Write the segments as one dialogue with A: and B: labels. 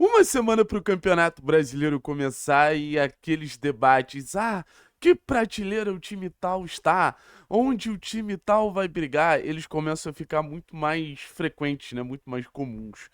A: Uma semana para o Campeonato Brasileiro começar e aqueles debates. Que prateleira o time tal está? Onde o time tal vai brigar? Eles começam a ficar muito mais frequentes, né? Muito mais comuns.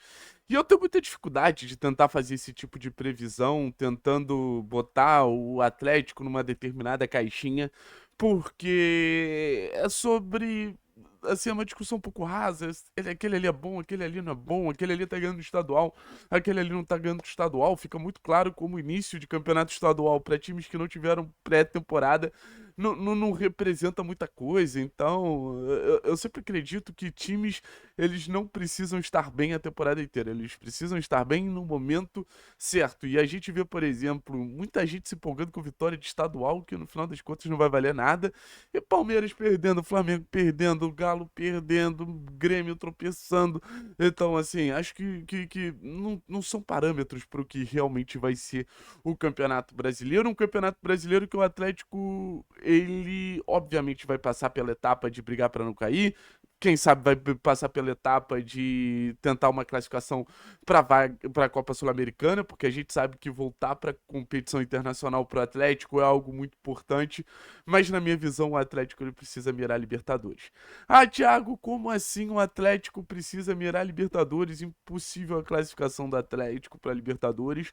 A: E eu tenho muita dificuldade de tentar fazer esse tipo de previsão, tentando botar o Atlético numa determinada caixinha, porque é sobre. Assim, é uma discussão um pouco rasa. Aquele ali é bom, aquele ali não é bom, aquele ali tá ganhando estadual, aquele ali não tá ganhando estadual. Fica muito claro como o início de campeonato estadual para times que não tiveram pré-temporada não representa muita coisa. Então, eu sempre acredito que times eles não precisam estar bem a temporada inteira, eles precisam estar bem no momento certo. E a gente vê, por exemplo, muita gente se empolgando com vitória de estadual, que no final das contas não vai valer nada, e Palmeiras perdendo, Flamengo perdendo, Galo perdendo, Grêmio tropeçando. Então, assim, acho que não são parâmetros para o que realmente vai ser o Campeonato Brasileiro. Um Campeonato Brasileiro que o Atlético, ele obviamente vai passar pela etapa de brigar para não cair. Quem sabe vai passar pela etapa de tentar uma classificação para a Copa Sul-Americana, porque a gente sabe que voltar para competição internacional para o Atlético é algo muito importante, mas na minha visão o Atlético ele precisa mirar Libertadores. Thiago, como assim o Atlético precisa mirar Libertadores? Impossível a classificação do Atlético para Libertadores.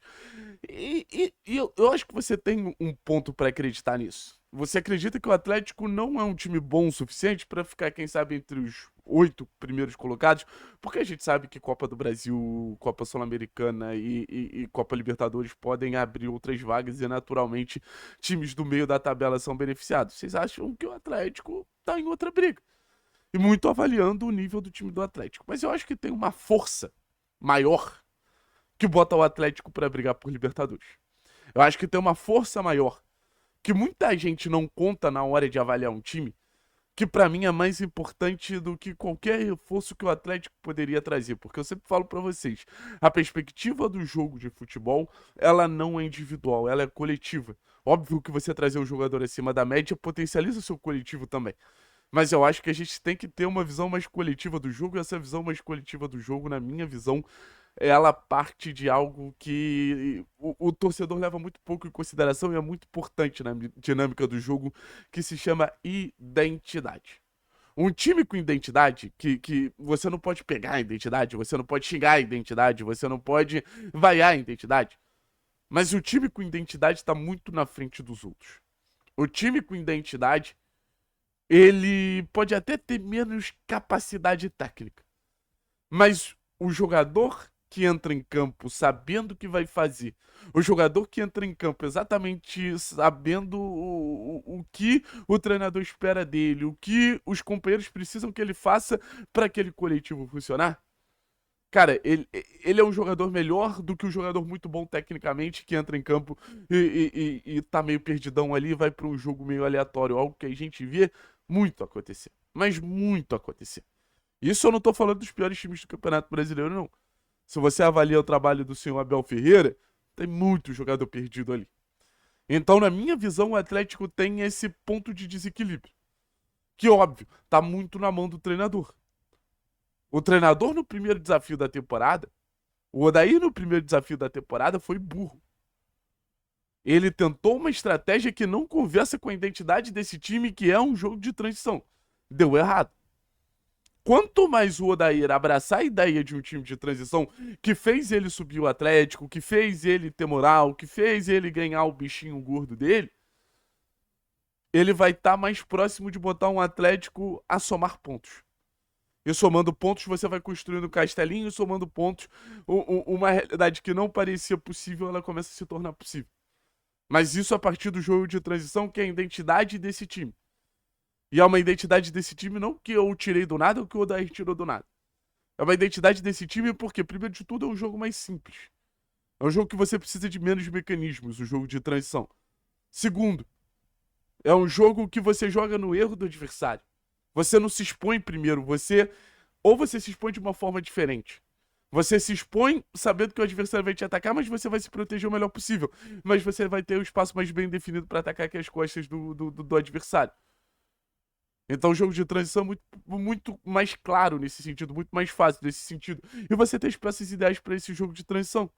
A: E eu acho que você tem um ponto para acreditar nisso. Você acredita que o Atlético não é um time bom o suficiente para ficar, quem sabe, entre os 8 primeiros colocados? Porque a gente sabe que Copa do Brasil, Copa Sul-Americana e Copa Libertadores podem abrir outras vagas e, naturalmente, times do meio da tabela são beneficiados. Vocês acham que o Atlético está em outra briga? E muito avaliando o nível do time do Atlético. Mas eu acho que tem uma força maior que bota o Atlético para brigar por Libertadores. Eu acho que tem uma força maior que muita gente não conta na hora de avaliar um time, que pra mim é mais importante do que qualquer reforço que o Atlético poderia trazer, porque eu sempre falo pra vocês, a perspectiva do jogo de futebol, ela não é individual, ela é coletiva. Óbvio que você trazer um jogador acima da média potencializa o seu coletivo também. Mas eu acho que a gente tem que ter uma visão mais coletiva do jogo, e essa visão mais coletiva do jogo, na minha visão, ela parte de algo que o torcedor leva muito pouco em consideração e é muito importante na dinâmica do jogo, que se chama identidade. Um time com identidade, que você não pode pegar a identidade, você não pode xingar a identidade, você não pode vaiar a identidade, mas o time com identidade está muito na frente dos outros. O time com identidade, ele pode até ter menos capacidade técnica, mas o jogador que entra em campo sabendo o que vai fazer, o jogador que entra em campo exatamente sabendo o que o treinador espera dele, o que os companheiros precisam que ele faça para aquele coletivo funcionar. Cara, ele é um jogador melhor do que um jogador muito bom tecnicamente que entra em campo e tá meio perdidão ali e vai para um jogo meio aleatório. Algo que a gente vê muito acontecer. Mas muito acontecer. Isso eu não tô falando dos piores times do Campeonato Brasileiro, não. Se você avalia o trabalho do senhor Abel Ferreira, tem muito jogador perdido ali. Então, na minha visão, o Atlético tem esse ponto de desequilíbrio. Que, óbvio, tá muito na mão do treinador. O treinador no primeiro desafio da temporada, o Odair no primeiro desafio da temporada foi burro. Ele tentou uma estratégia que não conversa com a identidade desse time, que é um jogo de transição. Deu errado. Quanto mais o Odair abraçar a ideia de um time de transição que fez ele subir o Atlético, que fez ele ter moral, que fez ele ganhar o bichinho gordo dele, ele vai estar mais próximo de botar um Atlético a somar pontos. E somando pontos, você vai construindo um castelinho, e somando pontos, uma realidade que não parecia possível, ela começa a se tornar possível. Mas isso a partir do jogo de transição, que é a identidade desse time. E é uma identidade desse time não que eu tirei do nada ou que o Odair tirou do nada. É uma identidade desse time porque, primeiro de tudo, é um jogo mais simples. É um jogo que você precisa de menos mecanismos, o jogo de transição. Segundo, é um jogo que você joga no erro do adversário. Você não se expõe primeiro, ou você se expõe de uma forma diferente. Você se expõe sabendo que o adversário vai te atacar, mas você vai se proteger o melhor possível. Mas você vai ter o espaço mais bem definido para atacar que as costas do adversário. Então o jogo de transição é muito mais claro nesse sentido, muito mais fácil nesse sentido. E você tem as peças ideais para esse jogo de transição.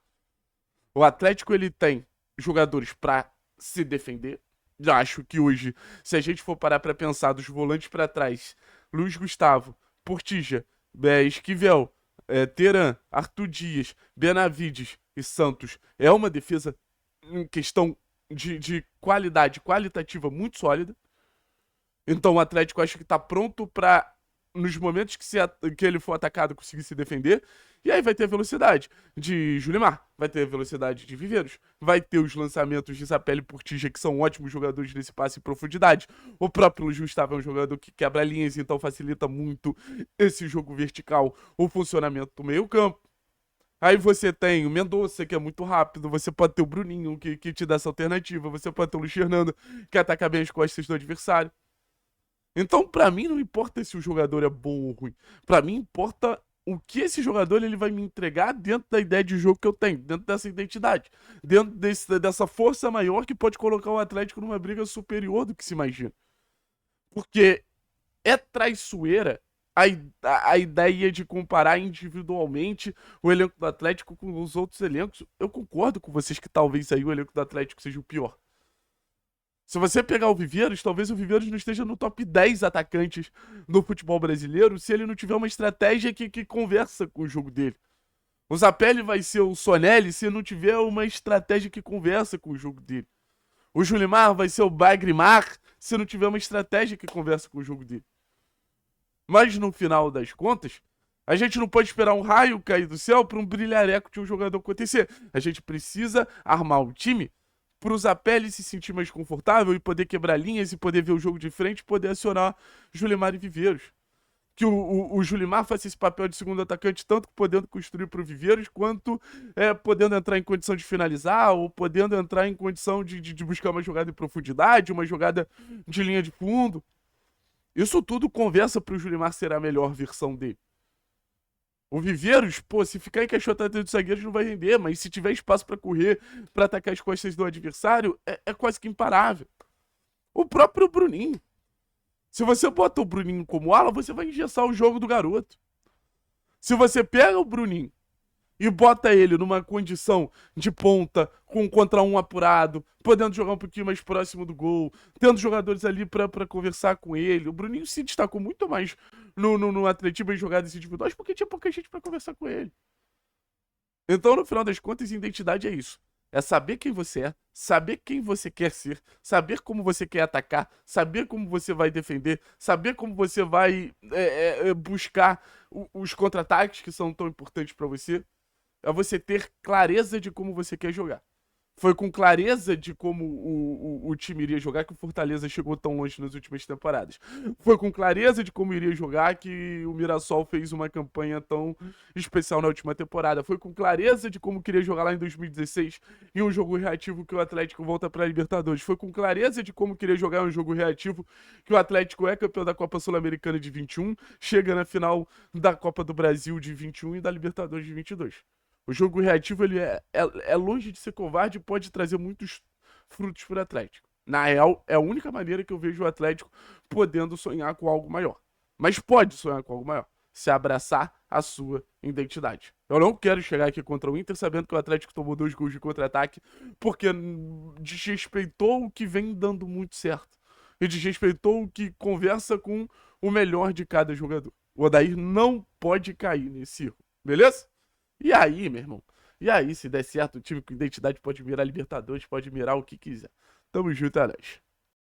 A: O Atlético, ele tem jogadores pra se defender. Já acho que hoje, se a gente for parar pra pensar dos volantes pra trás, Luiz Gustavo, Portilla, Esquivel, Teran, Arthur Dias, Benavides e Santos, é uma defesa em questão de qualidade qualitativa muito sólida. Então o Atlético acho que tá pronto pra, nos momentos que ele for atacado, conseguir se defender. E aí vai ter a velocidade de Julimar, vai ter a velocidade de Viveiros, vai ter os lançamentos de Zapelli e Portilla, que são ótimos jogadores nesse passe em profundidade. O próprio Luiz Gustavo é um jogador que quebra linhas, então facilita muito esse jogo vertical, o funcionamento do meio campo. Aí você tem o Mendonça, que é muito rápido. Você pode ter o Bruninho, que te dá essa alternativa. Você pode ter o Luiz Fernando, que ataca bem as costas do adversário. Então, pra mim, não importa se o jogador é bom ou ruim. Pra mim, importa o que esse jogador ele vai me entregar dentro da ideia de jogo que eu tenho, dentro dessa identidade, dentro dessa força maior que pode colocar o Atlético numa briga superior do que se imagina. Porque é traiçoeira a ideia de comparar individualmente o elenco do Atlético com os outros elencos. Eu concordo com vocês que talvez aí o elenco do Atlético seja o pior. Se você pegar o Viveiros, talvez o Viveiros não esteja no top 10 atacantes do futebol brasileiro se ele não tiver uma estratégia que conversa com o jogo dele. O Zapelli vai ser o Sonelli se não tiver uma estratégia que conversa com o jogo dele. O Julimar vai ser o Bagrimar se não tiver uma estratégia que conversa com o jogo dele. Mas no final das contas, a gente não pode esperar um raio cair do céu para um brilhareco de um jogador acontecer. A gente precisa armar o time para o Zapelli se sentir mais confortável e poder quebrar linhas e poder ver o jogo de frente e poder acionar Julimar e Viveiros. Que o Julimar faça esse papel de segundo atacante, tanto podendo construir para o Viveiros, quanto podendo entrar em condição de finalizar, ou podendo entrar em condição de buscar uma jogada em profundidade, uma jogada de linha de fundo. Isso tudo conversa para o Julimar ser a melhor versão dele. O Viveiros, pô, se ficar encaixotado entre os zagueiros não vai render, mas se tiver espaço pra correr, pra atacar as costas do adversário, é quase que imparável. O próprio Bruninho. Se você bota o Bruninho como ala, você vai engessar o jogo do garoto. Se você pega o Bruninho e bota ele numa condição de ponta, com um contra um apurado, podendo jogar um pouquinho mais próximo do gol, tendo jogadores ali pra conversar com ele. O Bruninho se destacou muito mais no atletismo em jogadas individuais porque tinha pouca gente pra conversar com ele. Então, no final das contas, identidade é isso. É saber quem você é, saber quem você quer ser, saber como você quer atacar, saber como você vai defender, saber como você vai buscar os contra-ataques que são tão importantes pra você. É você ter clareza de como você quer jogar. Foi com clareza de como o time iria jogar que o Fortaleza chegou tão longe nas últimas temporadas. Foi com clareza de como iria jogar que o Mirassol fez uma campanha tão especial na última temporada. Foi com clareza de como queria jogar lá em 2016 em um jogo reativo que o Atlético volta para a Libertadores. Foi com clareza de como queria jogar em um jogo reativo que o Atlético é campeão da Copa Sul-Americana de 21, chega na final da Copa do Brasil de 21 e da Libertadores de 22. O jogo reativo ele é longe de ser covarde e pode trazer muitos frutos para o Atlético. Na real, é a única maneira que eu vejo o Atlético podendo sonhar com algo maior. Mas pode sonhar com algo maior, se abraçar a sua identidade. Eu não quero chegar aqui contra o Inter sabendo que o Atlético tomou 2 gols de contra-ataque porque desrespeitou o que vem dando muito certo. E desrespeitou o que conversa com o melhor de cada jogador. O Odair não pode cair nesse erro, beleza? E aí, meu irmão? E aí, se der certo, o time com identidade pode mirar Libertadores, pode mirar o que quiser. Tamo junto, é nóis.